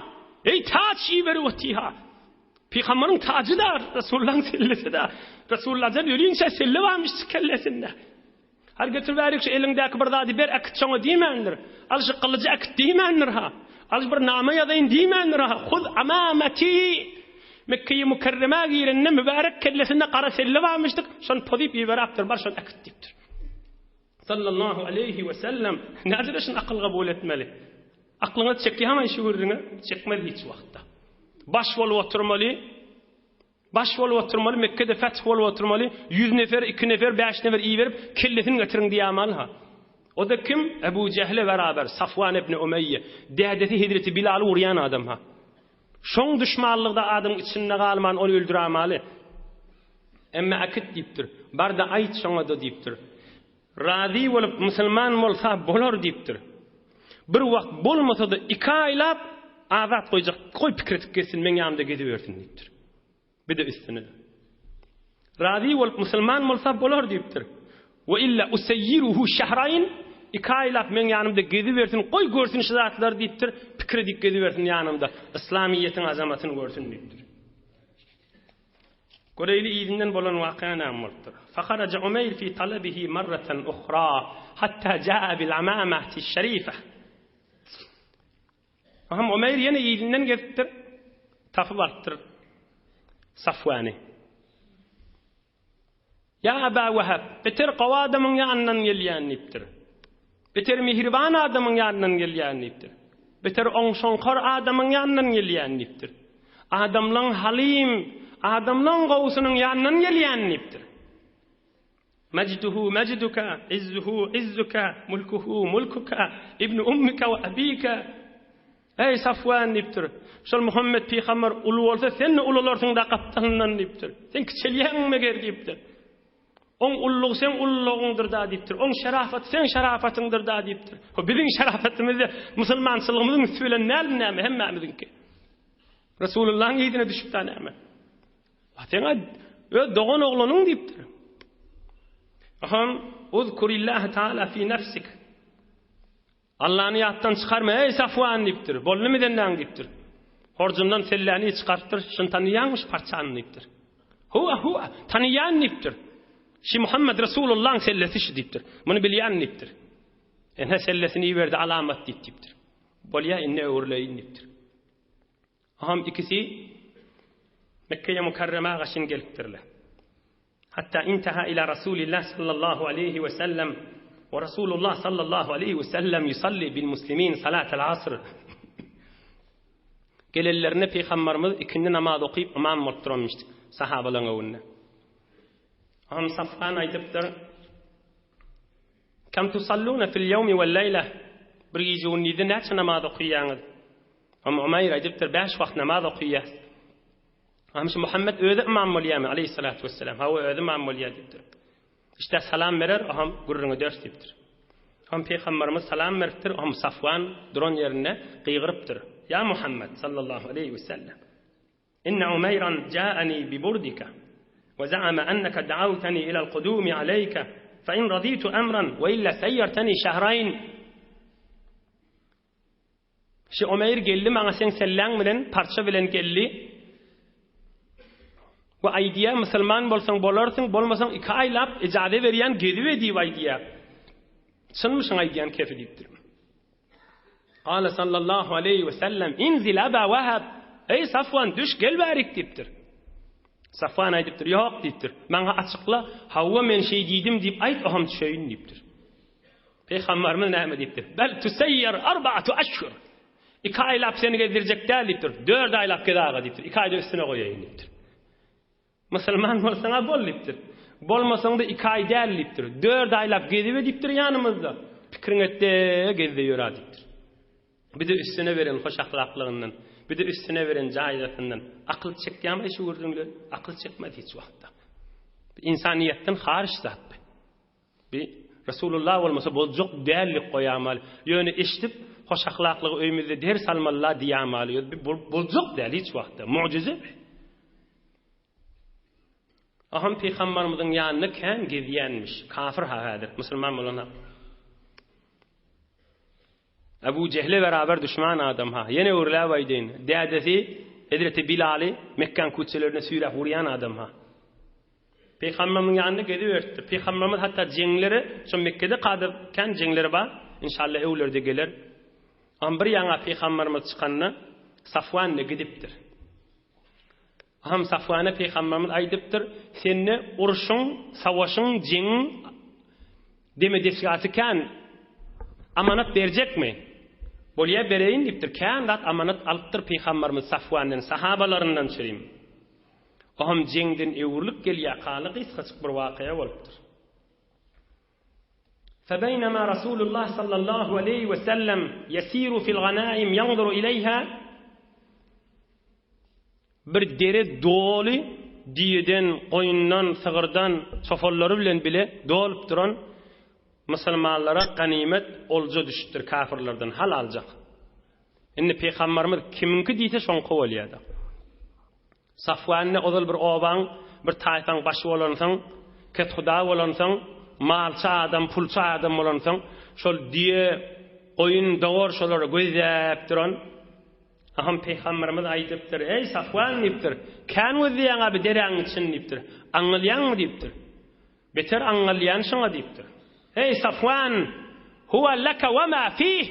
Ey taç berweti ha. Peýgamberiň tacı da Resulullah'ın sellesi de. Resulullah'dan ýörünçe selle varmış kellesinde. Har getirýärik şu elindäki bir zady ber akit çoňa diýmendir. Al şu kılıcı akit diýmendir ha. Al bir nama ýazyň diýmendir ha. Huz amamati. Mekke'yi Mükerreme girenne mübarek kellesinde qara selle varmışdyk. Şon podip ýeberapdyr, bar şon akit diýipdir. Sallallahu aleyhi ve sellem. Näzir şun akıl kabul etmeli. Aklyňa çekýär hem şu görüňe çekmeli hiç wagtda. Baş bolup oturmaly. Baş bolup oturmaly, Mekke'de feth bolup oturmaly. 100 nefer, 2 nefer, 5 nefer iý berip kellesini getirin diýämal ha. O da kim? Ebu Cehle beraber Safwan ibn Umeyye. Dädeti Hazreti Bilal'ı uryan adam ha. Şoň düşmanlykda adam içinde galman onu öldürmäli. Emma akit diýipdir. Barda aýt şoňa da diýipdir. Razi bolup musulman bolsa bolar diýipdir. Bir wagt bolmasa da 2 aýlap azat goýjak. Goý pikir etip gelsin, men ýanymda gedibersin diýipdir. Bir de üstüne. Razi bolup musulman bolsa bolar diýipdir. Ve illa usayyiruhu şahrayn 2 aýlap men ýanymda gedibersin, goý görsün şu zatlar diýipdir. Pikir edip gedibersin ýanymda. İslamiýetiň azamatyny görsün diýipdir. Goreyli izinden bolan waqyana amurtdur. Fakharaja Umayr fi talabihi marratan ukhra hatta jaa bil amamati şerife. Aham Umayr yine izinden gittir. Tapıp arttır. Safwani. Ya Aba Wahab, beter qawa adamın yanından gelýänipdir. Beter mihriban adamın yanından gelýänipdir. Beter oňşoňkar adamın yanından gelýänipdir. Adamlaň halim, adamlaň gowsunyň yanından gelýänipdir. Majduhu majduka, izzuhu izzuka, mulkuhu mulkuka, ibnu ummika wa abika. Ey Safwan nipdir. Şol Muhammed peygamber ulu bolsa sen ulularyň da gaptandan nipdir. Sen kiçelýäňme gerdipdir. On ulluk sen ulluğundur da diptir. On şerafat sen şerafatyňdyr da diptir. O biziň şerafatymyzy musulmançylygymyzyň üstülen näme hemmemizinki. Resulullah'ın ýedine düşüp da näme. Ateňa dogan oglanyň dipdir. Aham uzkurillah taala fi nafsik. Allah'ını yattan çıkarma ey Safwan dipdir. Bollumy denden dipdir. Horjundan sellani çıkartır, şun tanıyanmış parçanı dipdir. Huwa tanıyan dipdir. Şi Muhammed Resulullah'ın sellesi şi dipdir. Bunu bilýän dipdir. Ene sellesini berdi alamat dipdir. Bolýa inne öwrleýin dipdir. Aham ikisi Mekke'ye mukarrema gaşin gelipdirler. Hatta intaha ila Rasulillah sallallahu aleyhi ve sellem ve Resulullah sallallahu aleyhi ve sellem yusalli bil muslimin salatel asr. Gelellerine Peygamberimiz ikindi namaz okuyup imam bolupdurmuşdy sahabalarga öwünde. Aham Safwan aýdypdyr: "Kam tusalluna fil yawmi wal layla?" Bir gece ünide näçe namaz okuýaňyz? Ama Umayr aýdypdyr 5 wagt namaz okuýar. Hamşy Muhammed özi imam bolýarmy aleyhissalatu vesselam. Hawa özi imam bolýardypdyr. İşte salam berer, aham gurruna ders dipdir. Aham Peygamberimiz salam beripdir, aham Safwan duran yerine qygyrypdyr. Ya Muhammed sallallahu aleyhi ve sellem. İnne Umayran ja'ani bi burdika ve za'ama annaka da'awtani ila al-qudumi alayka fa in raditu amran ve illa sayyartani shahrayn. Şi Umayr geldi maňa sen sellaň bilen parça bilen geldi. Ve aydiya musulman bolsaň bolarsyň, bolmasaň 2 aylap ijade berýän gediwe diýip aydiya. Şunmyşyň aydiýan kefi diýipdir. Qala sallallahu aleyhi ve sellem inzil Aba Wahab. Ey Safwan düş gel barik diýipdir. Safwan aýdypdyr, ýok diýipdir. Maňa açykla, hawa men şey diýdim diýip aýt, aham düşeýin diýipdir. Peygamberimiz näme diýipdir? Bel tusayyir 4 ashhur. 2 aylap seni gezdirjek diýipdir. 4 aylap gedaga diýipdir. 2 aýda üstüne goýaýyn diýipdir. Musulman bolsaňa bol diýipdir. Bolmasaň da 2 aý däl diýipdir. 4 aylap geziwe diýipdir ýanymyzda. Pikiriň etde gezdi ýöra diýipdir. Bir de üstüne veren hoş ahlaklarından, bir de üstüne veren cahiletinden. Akıl çekýänmi şu gördüňler? Akıl çekmedi hiç wagtda. İnsaniýetden hariç zat. Bir Resulullah bolmasa boljak dällik goýamal. Ýöne eşitip hoş ahlaklygy öýümizde ders almalar diýämal. Bir boljak däl hiç wagtda. Mucize. Aham Peygamberimizin ýanyna kän gezýänmiş. Kafir hadir, musulman bolana. Abu Cehle beraber düşman adam ha. Yine urla vaydin. Dädesi Hazreti Bilal'i Mekkan köçelerine süýräp urýan adam ha. Peygamberimiň ýanyna geliberdi. Peygamberimiz hatta jeňleri şu Mekkede qadyp kan jeňleri bar. İnşallah öwlerde geler. Am bir ýaňa Peygamberimiz çykanna Safwan'a gidipdir. Ham Safwan'a Peygamberimiz aýdypdyr, "Seni uruşuň, savaşyň, jeň demedesi kan amanat berjekmi?" Bolýa bereýin diýipdir. Kan dat amanat alypdyr Peygamberimiz Safwan'dan sahabalaryndan çyryň. Aham jeňden öwürlük gelýär, qaly gysgaçyk bir wagya bolupdyr. فبينما رسول الله صلى الله عليه وسلم يسير في الغنائم ينظر إليها bir dere dolu diýeden, goýundan, sygyrdan, çofallary bilen bile dolup duran musulmanlara ganimet olja düşüpdir kafirlerden halaljak. Indi Peygamberimiz kiminki diýse şoňky bolýardy. Safwan'a ozal bir obaň, bir taýtaň başy bolansaň, ket huda bolansaň, malça adam, pulça adam bolansaň, şol diýe goýun dogor şolary gözläp duran Aham peygamberimiz aytıptır. Ey Safwan diptir. Kan wediýaňa bir deraň için diptir. Aňylýanmy diptir. Beter aňylýan şoňa diptir. Ey Safwan, huwa laka wa ma fih.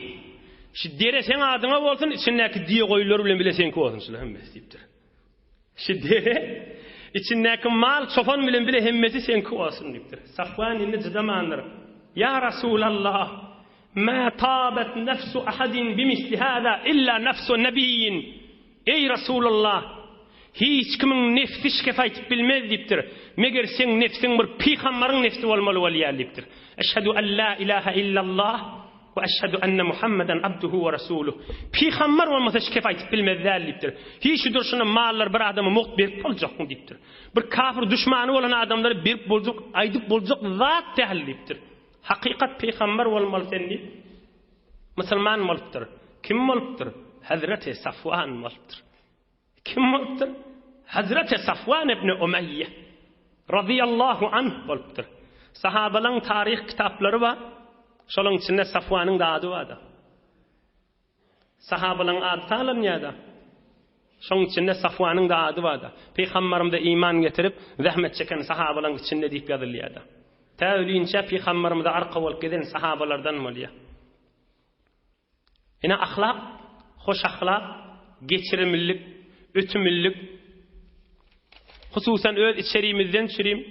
Şu dere sen adyňa bolsun, içindäki diýe goýlar bilen bile senki bolsun şular hemmesi diptir. Şu dere içindäki mal çofan bilen bile hemmesi senki bolsun diptir. Safwan indi zamanlar. Ya Resulallah, ma tabat nefsu ahadin bimisli hada illa nefsu nebiyyin. Ey Resulullah, hiç kimin nefsi şikayet bilmez diptir. Meger sen nefsin bir peygamberin nefsi bolmaly bolýar diptir. Eşhedü en la ilahe illallah ve eşhedü enne Muhammeden abduhu ve resuluh. Peygamber bolmasa şikayet bilmezler diptir. Hiç durşuna mallar bir adamı muht berip boljakmy diptir. Bir kafir düşmanı bolan adamları berip boljak, aýdyp boljak zat tähil diptir. Hakikat peygamber bolmaly sendi. Müslüman bolupdyr. Kim bolupdyr? Hazreti Safwan bolupdyr. Kim bolupdyr? Hazreti Safwan ibn Umayye radiyallahu anh bolupdyr. Sahabaların tarih kitaplary var. Şolaryň içinde Safwanyň da ady var. Sahabaların ady talanýada. Şoň içinde Safwanyň da ady var. Peygamberimde iman getirip zahmet çeken sahabaların içinde diýip ýazylýar. Täwliyinçe peygamberimize arka bolup giden sahabalardan bolýar. Ina ahlak, hoş ahlak, geçirimlilik, ötümlilik, hususan öz içeriğimizden çürüyüm,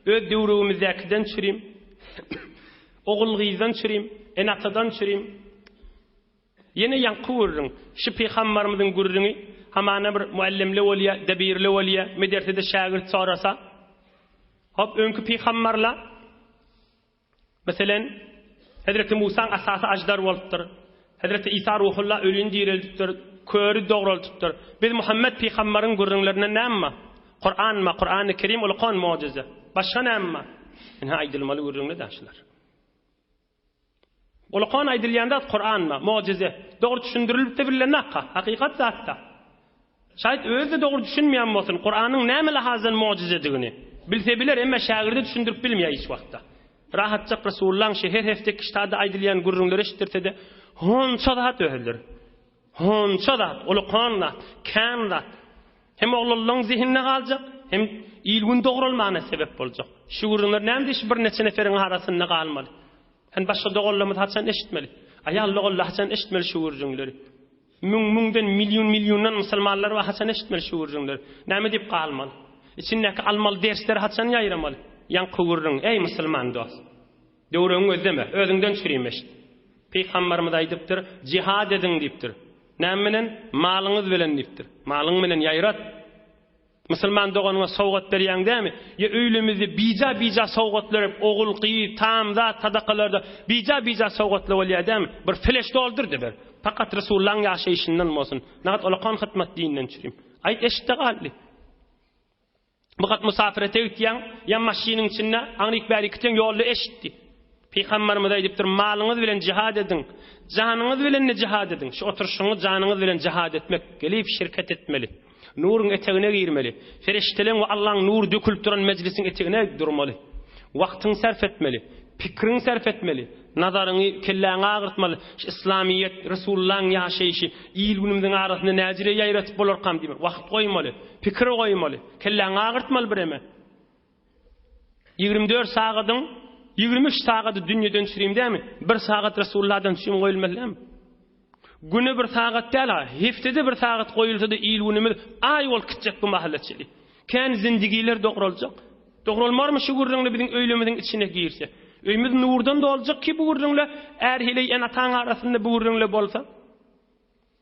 öz döwrümizdäkinden çürüyüm, ogulgyzdan çürüyüm, enatadan çürüyüm. Yine yankı vururun, şu peygamberimizin gurrunu, hamana bir muallimli bolýar, debirli bolýar, medresede şagirt sorasa, hop önkü peygamberler, meselen, Hazreti Musa asası ajdar bolupdyr. Hazreti İsa ruhullah ölün dirilipdir, köri dograltypdyr. Biz Muhammed peygamberin gurrunlaryna näme? Kur'anma, Kur'an-ı Kerim ulkan mucize. Başka näme? Ina aýdylmaly gurrunlar daşlar. Ulkan aýdylýanda Kur'anma, mucize. Dogry düşündirilipdi bilen hakka, hakikat zatda. Şayet özü dogry düşünmeýän bolsun, Kur'anyň näme lahazan mucizedigini bilse biler, emma şagirde düşündirip bilmeýär hiç wagtda. Rahatça Resulullah'ın şehir heftek iştada aydılyan gurrunları eşittirse de honça da öhülür. Honça da, ulukanla, kanla. Hem oğlullah'ın zihinine kalacak, hem ilgün doğrulmağına sebep olacak. Şu gurrunlar neydi iş bir neçe neferin arasında kalmalı. Hem başka doğrullamız haçan eşitmeli. Ayallı Allah haçan eşitmeli şu gurrunları. Münden milyondan musulmanlar var haçan eşitmeli şu gurrunları. Neyme deyip kalmalı. İçindeki almalı dersleri haçan yayramalı. Yan kıvırın ey musulman dost. Döwrüň özleme, özüňden çürüýmeş. Peygamberimiz aýdypdyr, jihad edin diýipdir. Nämenen? Malyňyz bilen diýipdir. Malyň bilen ýaýrat. Musulman doganyňa sowgat berýän dämi? Ya öýlemizi bija sowgatlar, ogul qiýip, tamza, sadakalarda bija sowgatlar bolýar dämi? Bir flash doldurdy bir. Fakat Resulullah'ın ýaşaýyşyndan bolsun. Nagat olakan hyzmat dininden çürüýüm. Aýt eşitdi galdy. Bugat musafirete gitýän, ýa maşynyň içinde aňyk bäri gitýän ýolda eşitdi. Peygamberimiz aýdypdyr, malyňyz bilen jihad edin, janyňyz bilen jihad edin. Şu oturuşyňyz janyňyz bilen jihad etmek, gelip şirket etmeli. Nuruň etegine girmeli. Ferişteleň we Allah'ın nuru dökülüp duran meclisiň etegine durmaly. Wagtyň sarf etmeli, pikriň sarf etmeli, nazaryny kelläňe agyrtmaly. İslamiyet, Resulullah'ın ýaşaýyşy, ilgünimiň arasynda näjire ýaýratyp bolarkam diýip wagt goýmaly, pikir goýmaly, kelläňe agyrtmaly bireme. 24 sagatyň 23 sagaty dünýeden çürüýüm dämi? 1 sagat Resulullah'dan çürüýüm goýulmalymy? Güne 1 sagat däl, heftede 1 sagat goýulsa da ilgünimiz ay bolup gitjek bu mahalletçilik. Kän zindigiler doguraljak. Doguralmarmy şu gurrunly biziň öýlemimiň içine girse? Öýümüz nurdan doljak ki bu gurrunly är hili en ataň arasynda bu gurrunly bolsa.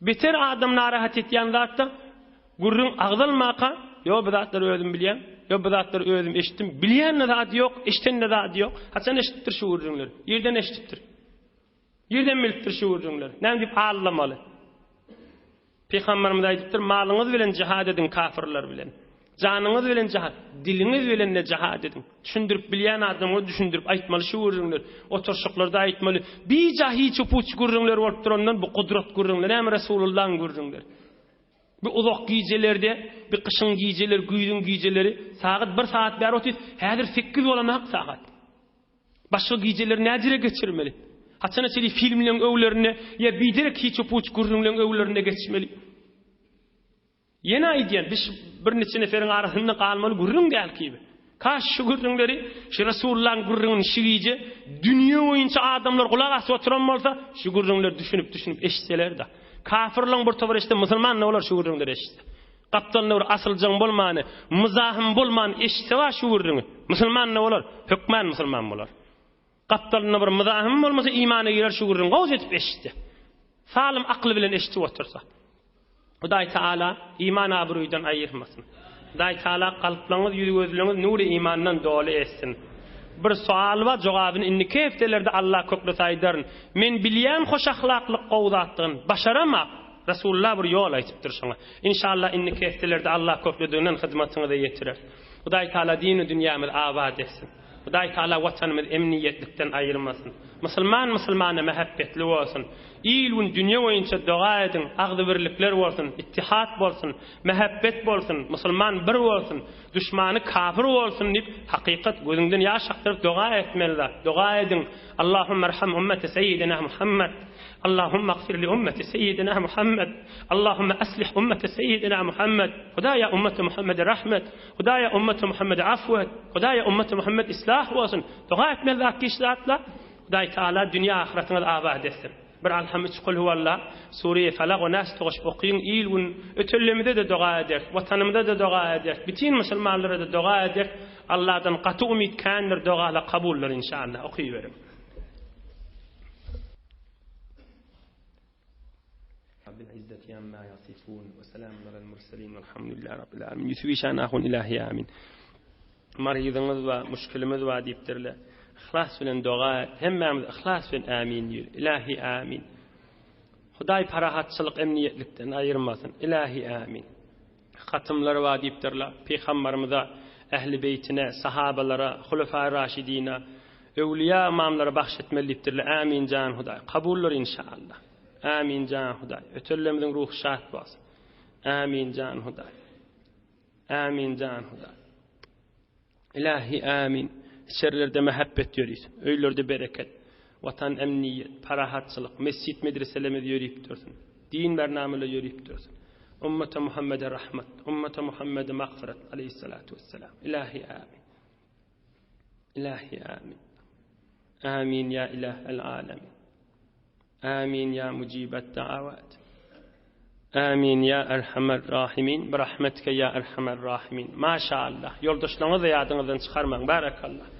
Beter adam narahat etýän zatda gurrun agdalmaka, yo bu zatlar özüm bilýän, yo bu zatlar özüm eşitdim. Bilýän zat ýok, eşiten zat ýok. Haçan eşitdir şu gurrunlar? Ýerden eşitdir. Ýerden bilipdir şu gurrunlar. Näme diýip allamaly? Peygamberimiz aýdypdyr, malyňyz bilen jihad edin kafirler bilen. Janyňyz bilen jihad, diliňiz bilen de jihad edin. Düşündirip bilýän adamy düşündirip aýtmaly şu gurrunlar. Oturşyklarda aýtmaly. Bija hiç upuç gurrunlar bolup durandan bu kudret gurrunlar, näme Resulullah'ın gurrunlar. Bu uzak giýjelerde, bir kışın giýjeler, güýdüň giýjeleri, sagat 1 saat bäri otyp, häzir 8 bolanak sagat. Başga giýjeler näjire geçirmeli? Haçan çeli filmlerin öwlerini, ya bidirek hiç upuç gurrunlaryň öwlerine geçmeli. Yine ideyen biz bir neçe neferin arasında kalmalı gurrun değil ki. Kaç şu gurrunları şu Resulullah'ın gurrunun şiici dünya boyunca adamlar kulak asıp oturan olsa şu gurrunları düşünüp eşitseler de. Kafirlan bir tovar işte Müslüman ne olur şu gurrunları eşitse. Kaptanlar asılcan bolmanı, mızahım bolmanı eşitse var şu gurrunu. Müslüman ne olur? Hükmen Müslüman olur. Kaptanlar bir mızahım olmasa imana girer şu gurrunu gavuz etip eşitse. Salim aklı bilen eşitse otursa. Huday Teala iman abruydan ayırmasın. Huday Teala kalplarınız, yüzü gözleriniz nuru imandan dolu etsin. Bir sual var, cevabını inni keftelerde Allah köklü saydarın. Men bilyen hoş ahlaklık qovdattığın, başarama. Resulullah bir yol aytıptır sana. İnşallah inni keftelerde Allah köklüdüğünden hizmetini de yetirir. Huday Teala dini dünyamız abad etsin. Huday Teala vatanımız emniyetlikten ayırmasın. Müslümana mehabbetli olsun. İlün dünya boyunca dua edin, ağdı birlikler olsun, ittihat olsun, mehabbet olsun, Müslüman bir olsun, düşmanı kafir olsun deyip hakikat gözünden yaş aktırıp dua etmeliler. Dua edin. Allahümme erham ümmeti seyyidina Muhammed. Allahümme gfir li ümmeti seyyidina Muhammed. Allahümme aslih ümmeti seyyidina Muhammed. Hudaya ümmeti Muhammed'e rahmet. Hudaya ümmeti Muhammed'e afvet. Hudaya ümmeti Muhammed islah olsun. Dua etmeliler kişilerle. Huday Teala dünya ahiretine abad etsin. Bir alhamd kul huvallah Suriye Falaq ve Nas toğuş okuyun ilgun ötüllemede de dua eder, vatanımda da dua eder, bütün Müslümanlara da dua eder. Allah'tan katı umid kandır dualar kabuller inşallah okuyuverim. Rabbil izzati amma yasifun ve selamun alel murselin velhamdülillahi rabbil alamin. Yusuf şanahun ilahi amin. Maridimiz ve müşkilimiz var deyiptirler. İhlas bilen dua hemmemiz ihlas bilen amin diyor. İlahi amin. Huday parahatçılık emniyetlikten ayırmasın. İlahi amin. Hatımları var deyiptirler. Peygamberimize, ehli beytine, sahabalara, hulefai raşidine, evliya imamlara bahşetmeli deyiptirler. Amin can Huday. Kabuller inşallah. Amin can Huday. Ötürlemizin ruhu şahit olsun. Amin can Huday. Amin can Huday. İlahi amin. Şerlerde mehabbet yürüsün. Öylerde bereket. Vatan emniyet, parahatçılık, mescid medreselerimiz yürüyüp dursun. Din bernamıyla yürüyüp dursun. Ümmete Muhammed'e rahmet. Ümmete Muhammed'e mağfiret. Aleyhissalatu vesselam. İlahi amin. İlahi amin. Amin ya ilahel alemin. Amin ya mucibet da'avat. Amin ya erhamer rahimin. Birahmetke ya erhamer rahimin. Maşallah. Yoldaşlarınızı yadınızdan çıkarmayın. Barakallah.